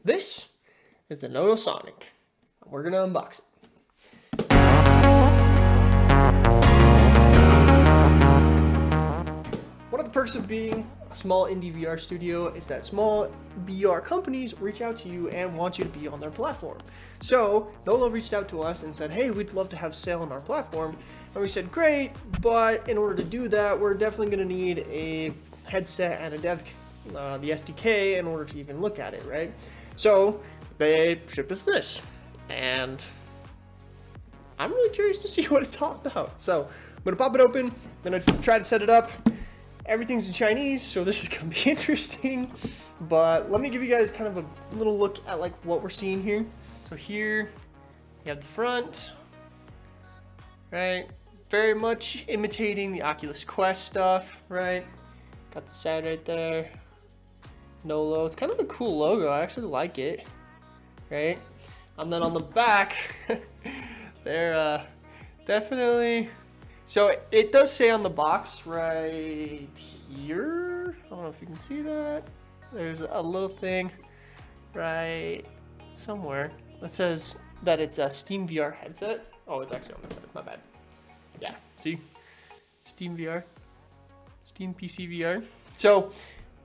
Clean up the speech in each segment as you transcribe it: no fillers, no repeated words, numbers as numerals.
This is the Nolo Sonic. We're gonna unbox it. One of the perks of being a small indie VR studio is that small VR companies reach out to you and want you to be on their platform. So Nolo reached out to us and said, hey, we'd love to have sale on our platform. And we said, great, but in order to do that, we're definitely gonna need a headset and a dev, the SDK in order to even look at it, right? So they shipped us this, and I'm really curious to see what it's all about. So I'm gonna pop it open, I'm gonna try to set it up. Everything's in Chinese, so this is gonna be interesting, but let me give you guys kind of a little look at like what we're seeing here. So here you have the front, right? Very much imitating the Oculus Quest stuff, right? Got the side right there. Nolo, it's kind of a cool logo, I actually like it, right? And then on the back, they're definitely, so it does say on the box right here, I don't know if you can see that, there's a little thing right somewhere that says that it's a SteamVR headset. Oh, it's actually on this side, my bad. Yeah, see, SteamVR, Steam PC VR. So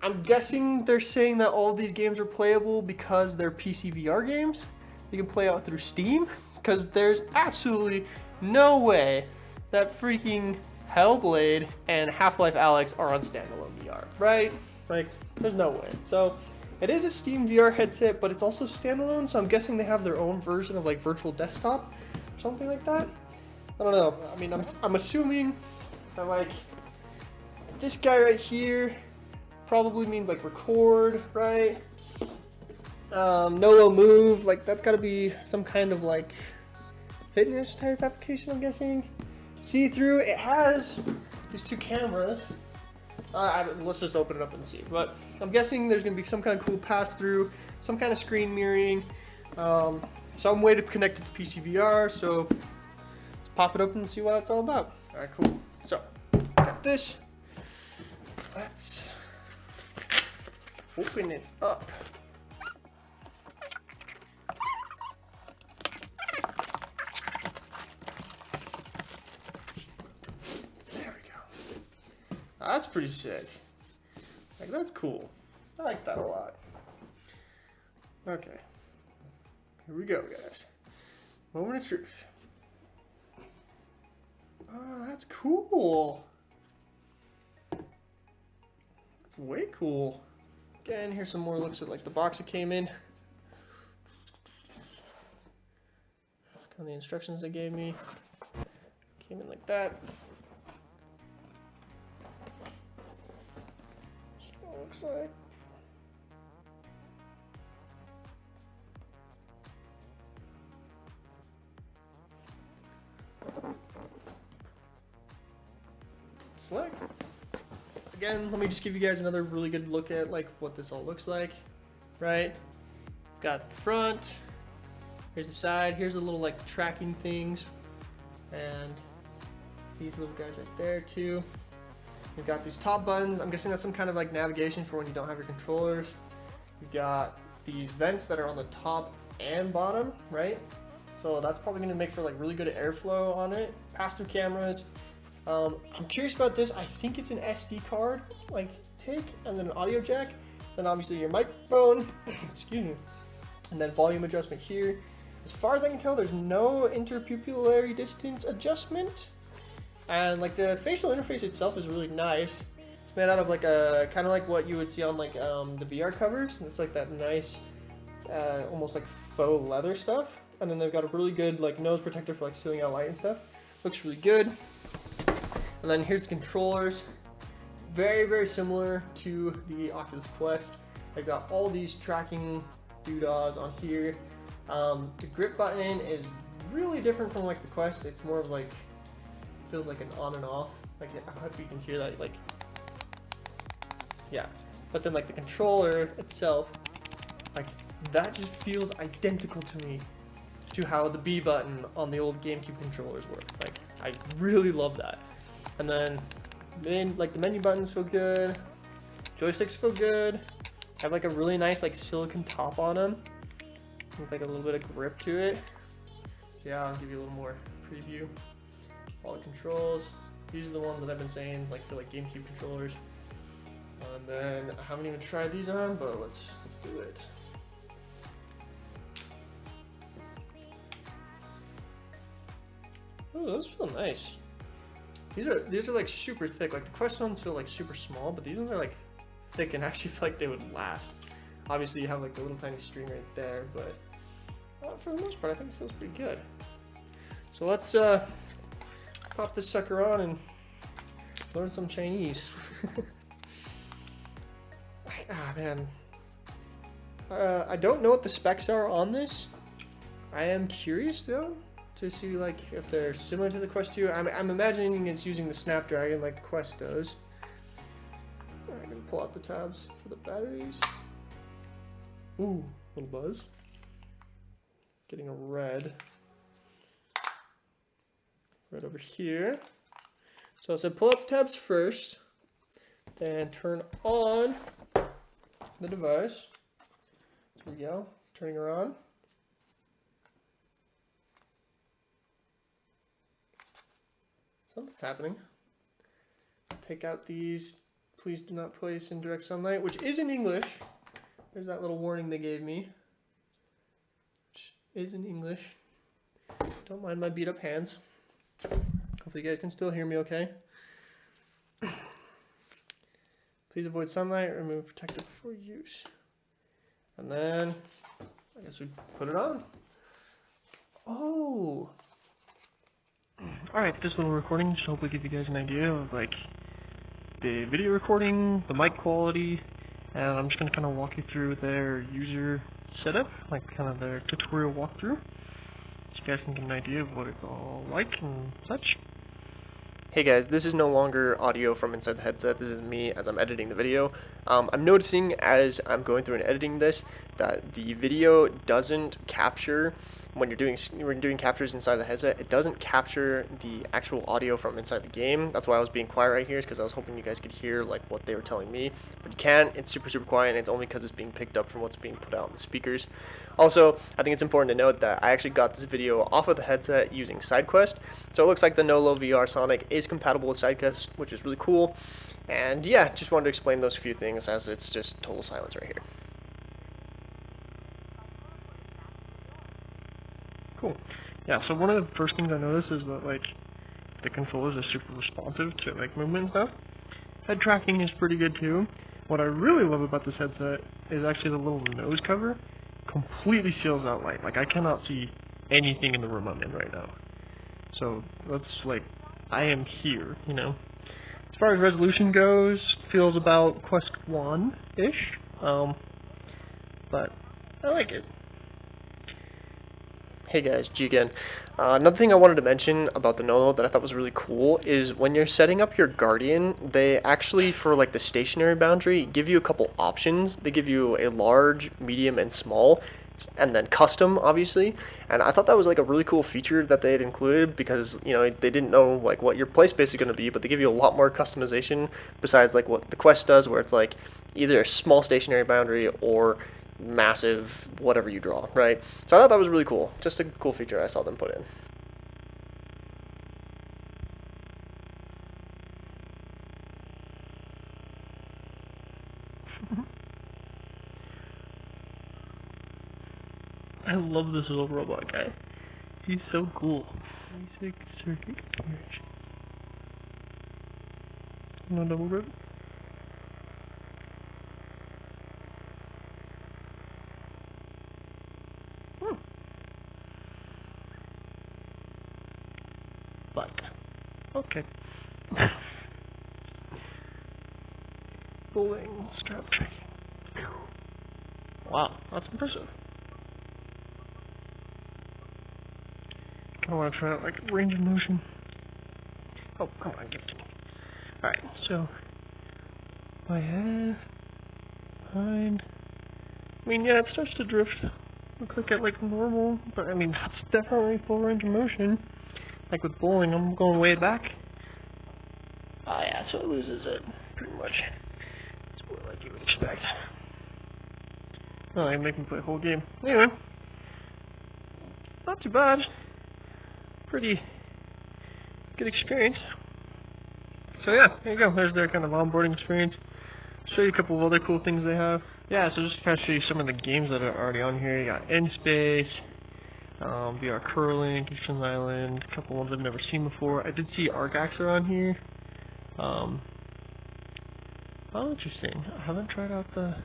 I'm guessing they're saying that all of these games are playable because they're PC VR games. You can play out through Steam, because there's absolutely no way that freaking Hellblade and Half-Life Alyx are on Standalone VR, right? Like, there's no way. So it is a Steam VR headset, but it's also standalone, so I'm guessing they have their own version of like virtual desktop, something like that. I don't know. I mean, I'm assuming that like this guy right here probably means like record, right? Nolo Move, like that's got to be some kind of like fitness type application, I'm guessing. See-through, it has these two cameras. Let's just open it up and see. But I'm guessing there's gonna be some kind of cool pass-through, some kind of screen mirroring, some way to connect it to PC VR. So let's pop it open and see what it's all about. All right, cool. So got this. Let's open it up. There we go. That's pretty sick. Like, that's cool. I like that a lot. Okay. Here we go, guys. Moment of truth. Oh, that's cool. That's way cool. Again, here's some more looks at like the box it came in. Kind of the instructions they gave me. Came in like that. That's what it looks like. Slick. Again, let me just give you guys another really good look at like what this all looks like, right? Got the front, here's the side, here's the little like tracking things, and these little guys right there too. We've got these top buttons, I'm guessing that's some kind of like navigation for when you don't have your controllers. We've got these vents that are on the top and bottom, right? So that's probably gonna make for like really good airflow on it. Pass-through cameras. I'm curious about this. I think it's an SD card, like take, and then an audio jack, then obviously your microphone, excuse me, and then volume adjustment here. As far as I can tell, there's no interpupillary distance adjustment, and like the facial interface itself is really nice. It's made out of like a kind of like what you would see on like the VR covers. It's like that nice, almost like faux leather stuff, and then they've got a really good like nose protector for like sealing out light and stuff. Looks really good. And then here's the controllers. Very, very similar to the Oculus Quest. They've got all these tracking doodahs on here. The grip button is really different from like the Quest. It's more of like, feels like an on and off. Like, I hope you can hear that, like, yeah. But then like the controller itself, like that just feels identical to me to how the B button on the old GameCube controllers work. Like, I really love that. And then, like the menu buttons feel good, joysticks feel good, have like a really nice like silicone top on them with like a little bit of grip to it. So yeah, I'll give you a little more preview. All the controls. These are the ones that I've been saying, like for like GameCube controllers. And then I haven't even tried these on, but let's do it. Oh, those feel nice. These are like super thick. Like the Quest ones feel like super small, but these ones are like thick and actually feel like they would last. Obviously, you have like the little tiny string right there, but for the most part, I think it feels pretty good. So let's pop this sucker on and learn some Chinese. Ah, man. I don't know what the specs are on this. I am curious though to see like if they're similar to the Quest 2. I'm imagining it's using the Snapdragon like the Quest does. Alright, I'm gonna pull out the tabs for the batteries. Ooh, little buzz. Getting a red. Right over here. So I said pull out the tabs first, then turn on the device. Here we go, turning her on. Something's happening. Take out these, please do not place in direct sunlight, which is in English. There's that little warning they gave me, which is in English. Don't mind my beat up hands. Hopefully you guys can still hear me okay. Please avoid sunlight, remove protector before use. And then, I guess we put it on. Oh! Alright, this little recording should hopefully give you guys an idea of like the video recording, the mic quality, and I'm just going to kind of walk you through their user setup, like kind of their tutorial walkthrough, so you guys can get an idea of what it's all like and such. Hey guys, this is no longer audio from inside the headset. This is me as I'm editing the video. I'm noticing as I'm going through and editing this that the video doesn't capture, when you're doing captures inside the headset, it doesn't capture the actual audio from inside the game. That's why I was being quiet right here, is because I was hoping you guys could hear like what they were telling me. But you can, it's super quiet, and it's only because it's being picked up from what's being put out in the speakers. Also, I think it's important to note that I actually got this video off of the headset using SideQuest. So it looks like the Nolo VR Sonic is compatible with SideQuest, which is really cool. And yeah, just wanted to explain those few things as it's just total silence right here. Cool. Yeah, so one of the first things I noticed is that like the controllers are super responsive to like movement and stuff. Head tracking is pretty good too. What I really love about this headset is actually the little nose cover completely seals out light. Like I cannot see anything in the room I'm in right now. So that's like, I am here, you know. As far as resolution goes, feels about Quest 1-ish, but I like it. Hey guys, G again. Another thing I wanted to mention about the Nolo that I thought was really cool is when you're setting up your Guardian, they actually, for like the stationary boundary, give you a couple options. They give you a large, medium, and small, and then custom, obviously. And I thought that was like a really cool feature that they had included because, you know, they didn't know like what your play space is going to be, but they give you a lot more customization besides like what the Quest does, where it's like either a small stationary boundary or massive whatever you draw, right? So I thought that was really cool. Just a cool feature I saw them put in. I love this little robot guy. He's so cool. Basic circuit conversion. No double grip. But okay. Bowling strap tracking. Wow, that's impressive. I want to try out like range of motion. Oh, come on, give it to me. Alright, so my head, behind. I mean, yeah, it starts to drift. Looks like at like normal, but I mean, that's definitely full range of motion. Like with bowling, I'm going way back. Oh yeah, so it loses it, pretty much. It's more like you would expect. Oh, they make me play a whole game. Anyway, not too bad. Pretty good experience. So yeah, there you go. There's their kind of onboarding experience. Show you a couple of other cool things they have. Yeah, so just to kind of show you some of the games that are already on here. You got In Space, VR Curling, Kitchen Island, a couple ones I've never seen before. I did see Arc Axer on here. Oh, interesting. I haven't tried out the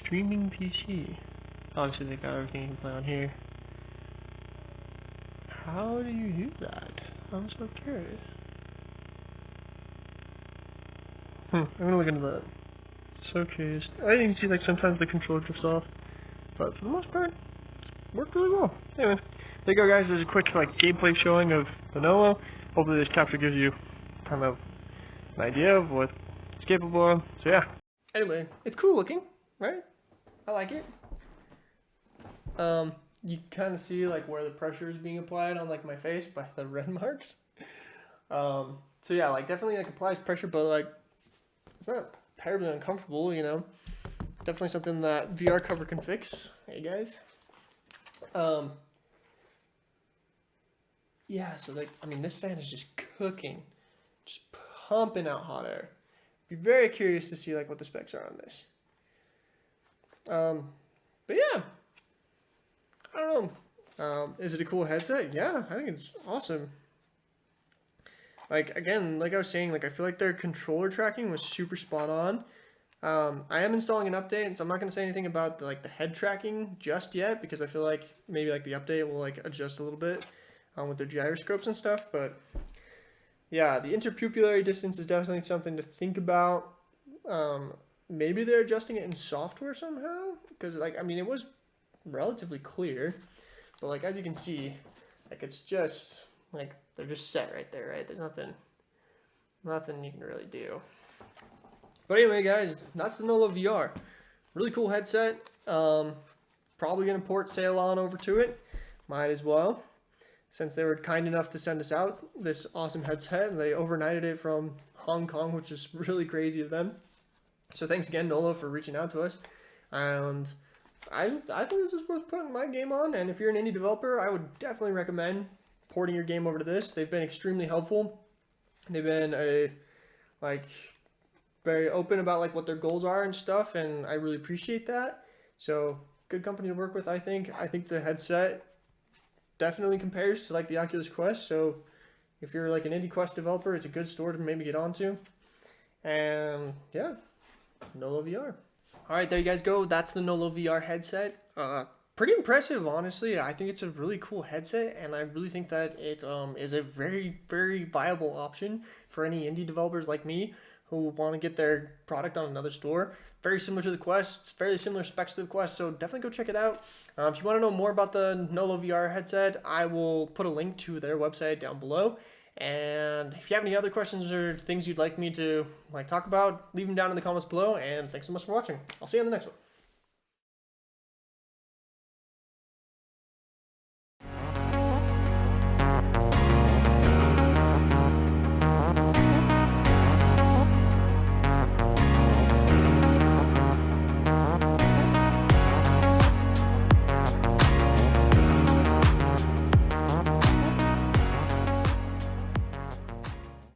streaming PC. Obviously, they got everything you can play on here. How do you do that? I'm so curious. I'm gonna look into that. So curious. I didn't see like sometimes the controller drifts off, but for the most part, it worked really well. Anyway, there you go, guys. There's a quick like gameplay showing of the Nolo. Hopefully, this capture gives you kind of an idea of what it's capable of. So yeah. Anyway, it's cool looking, right? I like it. You kind of see like where the pressure is being applied on like my face by the red marks. So yeah, like definitely like applies pressure, but like it's not terribly uncomfortable, you know. Definitely something that VR cover can fix. Hey guys. Yeah, so like I mean this fan is just cooking, just pumping out hot air. Be very curious to see like what the specs are on this. But yeah, I don't know. Is it a cool headset? Yeah, I think it's awesome. Like again, like I was saying, like I feel like their controller tracking was super spot on. I am installing an update, so I'm not gonna say anything about the head tracking just yet because I feel like maybe like the update will like adjust a little bit with their gyroscopes and stuff. But yeah, the interpupillary distance is definitely something to think about. Maybe they're adjusting it in software somehow because like I mean it was relatively clear, but like as you can see, like it's just like they're just set right there, right? There's nothing you can really do. But anyway, guys, that's the Nolo VR. Really cool headset. Probably gonna port Ceylon over to it. Might as well, since they were kind enough to send us out this awesome headset, and they overnighted it from Hong Kong, which is really crazy of them. So thanks again, Nolo, for reaching out to us. And I think this is worth putting my game on. And if you're an indie developer, I would definitely recommend porting your game over to this. They've been extremely helpful. They've been very open about like what their goals are and stuff, and I really appreciate that. So good company to work with, I think. I think the headset definitely compares to like the Oculus Quest. So if you're like an indie Quest developer, it's a good store to maybe get onto. And yeah, Nolo VR. All right, there you guys go. That's the Nolo VR headset. Pretty impressive, honestly. I think it's a really cool headset, and I really think that it is a very, very viable option for any indie developers like me who want to get their product on another store. Very similar to the Quest. It's fairly similar specs to the Quest, so definitely go check it out. If you want to know more about the Nolo VR headset, I will put a link to their website down below. And if you have any other questions or things you'd like me to talk about, leave them down in the comments below. And thanks so much for watching. I'll see you on the next one.